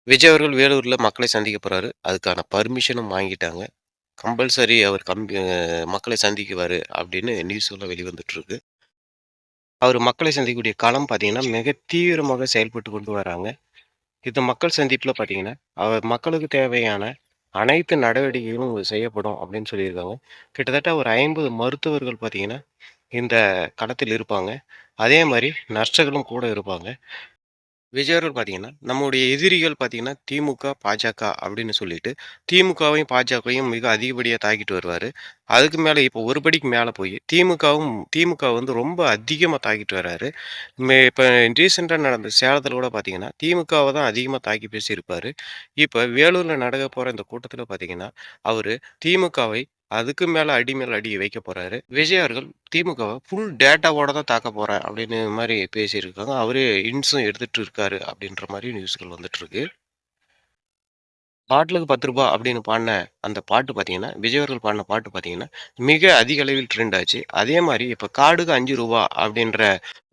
விஜய் அவர்கள் வேலூர்ல மக்களை சந்திக்க போறாரு. அதுக்கான பர்மிஷனும் வாங்கிட்டாங்க. கம்பல்சரி அவர் மக்களை சந்திக்குவாரு அப்படின்னு நியூஸ்லாம் வெளிவந்துட்டுருக்கு. அவர் மக்களை சந்திக்கக்கூடிய களம் பார்த்தீங்கன்னா, மிக தீவிரமாக செயல்பட்டு கொண்டு வராங்க. இந்த மக்கள் சந்திப்புல பார்த்தீங்கன்னா, அவர் மக்களுக்கு தேவையான அனைத்து நடவடிக்கைகளும் செய்யப்படும் அப்படின்னு சொல்லியிருக்காங்க. கிட்டத்தட்ட ஒரு 50 மருத்துவர்கள் பார்த்தீங்கன்னா, இந்த களத்தில் இருப்பாங்க. அதே மாரி நர்ஸுகளும் கூட இருப்பாங்க. விஜய் அவர்கள் பார்த்தீங்கன்னா, நம்முடைய எதிரிகள் பார்த்தீங்கன்னா, திமுக, பாஜக அப்படின்னு சொல்லிட்டு, திமுகவையும், பாஜகவையும் மிக அதிகப்படியா தாக்கிட்டு வருவாரு. அதுக்கு மேல இப்போ ஒரு படிக்கு மேல போய் திமுக வந்து ரொம்ப அதிகமா தாக்கிட்டு வராரு. இப்ப ரீசென்ட்டா நடந்த சேலத்தில கூட பார்த்தீங்கன்னா, திமுகவ தான் அதிகமா தாக்கி பேசியிருப்பாரு. இப்ப வேலூர்ல நடக்க போற இந்த கூட்டத்தில பார்த்தீங்கன்னா, அவரு திமுகவை அதுக்கு மேல அடி மேல அடி வைக்க போறாரு. விஜய் அவர்கள் திமுகவ ஃபுல் டேட்டாவோட தான் தாக்கப் போறேன் அப்படின்னு மாரி பேசியிருக்காங்க. அவரே ஹிண்ட்ஸும் எடுத்துட்டு இருக்காரு அப்படின்ற மாரி நியூஸ்கள் வந்துட்டுருக்கு. "பாட்டுலுக்கு ரூ. 10" அப்படின்னு பாடுன அந்த பாட்டு பார்த்தீங்கன்னா, விஜய் அவர்கள் பாடுன பாட்டு பார்த்தீங்கன்னா, மிக அதிக அளவில் ட்ரெண்ட் ஆச்சு. அதே மாரி இப்ப "காடுக்கு ரூ. 5" அப்படின்ற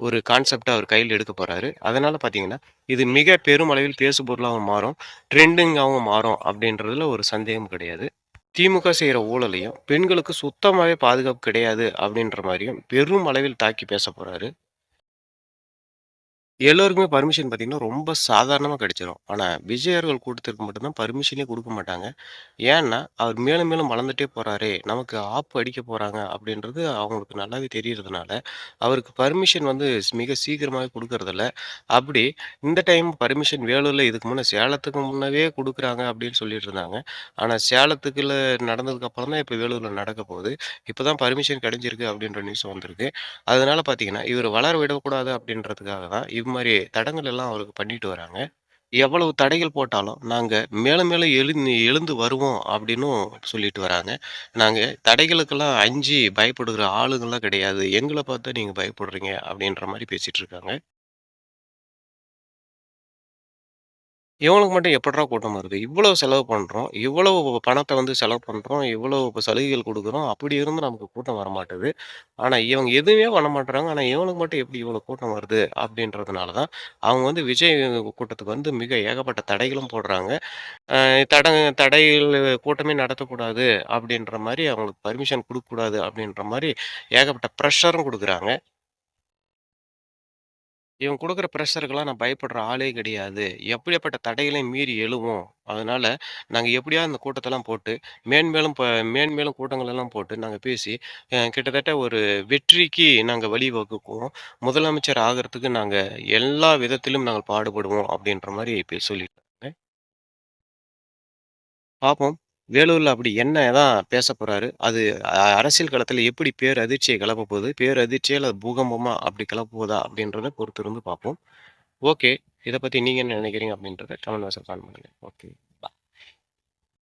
ஒரு கான்செப்ட்ட அவர் கையில எடுக்கப் போறாரு. அதனால பார்த்தீங்கன்னா, இது மிக பெருமளவில் பேசுபொருளாவும் மாறும், ட்ரெண்டிங்காவும் மாறும் அப்படின்றதுல ஒரு சந்தேகம் கிடையாது. திமுக செய்ற ஊழலையும், பெண்களுக்கு சுத்தமாவே பாதுகாப்பு கிடையாது அப்படின்ற மாரியும் பெரும் அளவில் தாக்கி பேசப் போறாரு. எல்லோருக்குமே பர்மிஷன் பார்த்தீங்கன்னா, ரொம்ப சாதாரணமா கிடைச்சிரும். ஆனா, விஜய் அவர்கள் கூட்டத்திற்கு மட்டும் தான் பர்மிஷனே குடுக்க மாட்டாங்க. ஏன்னா, அவர் மேலும் மேலும் வளர்ந்துட்டே போறாரே! நமக்கு ஆப்பு அடிக்க போறாங்க அப்படின்றது அவங்களுக்கு நல்லாவே தெரியறதுனால, அவருக்கு பர்மிஷன் வந்து மிக சீக்கிரமாவே குடுக்கறதில்ல. அப்படி இந்த டைம் பர்மிஷன் வேலூர்ல இதுக்கு முன்ன சேலத்துக்கு முன்னவே குடுக்குறாங்க அப்படின்னு சொல்லிட்டு இருந்தாங்க. ஆனா, சேலத்துக்குள்ள நடந்ததுக்கு அப்புறம் தான் இப்ப வேலூர்ல நடக்க போகுது. இப்ப தான் பர்மிஷன் கிடைச்சிருக்கு அப்படின்ற நியூஸ் வந்திருக்கு. அதனால பார்த்தீங்கன்னா, இவர வளர விடக்கூடாது அப்படின்றதுக்காக தான், இது மாரி தடங்கல் எல்லாம் அவருக்கு பண்ணிட்டு வராங்க. எவ்வளவு தடைகள் போட்டாலும், நாங்க மேலும் மேலும் எழுந்து வருவோம் அப்படின்னும் சொல்லிட்டு வராங்க. நாங்க தடைகளுக்கெல்லாம் அஞ்சி பயப்படுகிற ஆளுங்கலாம் கிடையாது. எங்கள பார்த்து தான் நீங்க பயப்படுறீங்க அப்படின்ற மாரி பேசிட்டு இருக்காங்க. இவனுக்கு மட்டும் எப்புட்றா கூட்டம் வருது? இவ்வளவு செலவு பண்றோம். இவ்வளவு பணத்த வந்து செலவு பண்றோம். இவ்வளவு சலுகைகள் குடுக்குறோம். அப்படி இருந்தும் நமக்கு கூட்டம் வரமாட்டுது. ஆனா இவங்க எதுவுமே பண்ண மாட்றாங்க. ஆனா இவனுக்கு மட்டும் எப்படி இவ்வளோ கூட்டம் வருது? அப்படின்றதுனால தான், அவங்க வந்து விஜய் கூட்டத்துக்கு வந்து மிக ஏகப்பட்ட தடைகளும் போடுறாங்க. அ தட தடைகள் கூட்டமே நடத்தக்கூடாது அப்படின்ற மாரி அவங்களுக்கு பர்மிஷன் குடுக்கக்கூடாது அப்படின்ற மாரி ஏகப்பட்ட பிரஷரும் குடுக்குறாங்க. இவன் குடுக்குற பிரஷருக்கெல்லாம் நான் பயப்படுற ஆளே கிடையாது. எப்படியாப்பட்ட தடைகளையும் மீறி எழுவோம். அதனால நாங்க எப்படியாவது அந்த கூட்டத்தெல்லாம் போட்டு, மேன்மேலும் கூட்டங்கள் எல்லாம் போட்டு நாங்க பேசி, கிட்டத்தட்ட ஒரு வெற்றிக்கு நாங்க வழிவகுக்குவோம். முதலமைச்சர் ஆகறதுக்கு நாங்க எல்லா விதத்திலும் நாங்கள் பாடுபடுவோம் அப்படின்ற மாரி சொல்லியிருக்காங்க. பார்ப்போம். வேலூர்ல அப்படி என்ன தான் பேசப் போறாரு? அது அரசியல் களத்தில எப்படி பேரதிர்ச்சிய கிளப்பப் போகுது? பேரதிர்ச்சியா அல்லது பூகம்பமா அப்படி கிளப்ப போதா? அப்படின்றத பொறுத்திருந்து பார்ப்போம். ஓகே. இத பத்தி நீங்க என்ன நினைக்கிறீங்க? அப்படின்றத கமெண்ட் பாக்ஸ்ல கமெண்ட் பண்ணுங்க. ஓகே.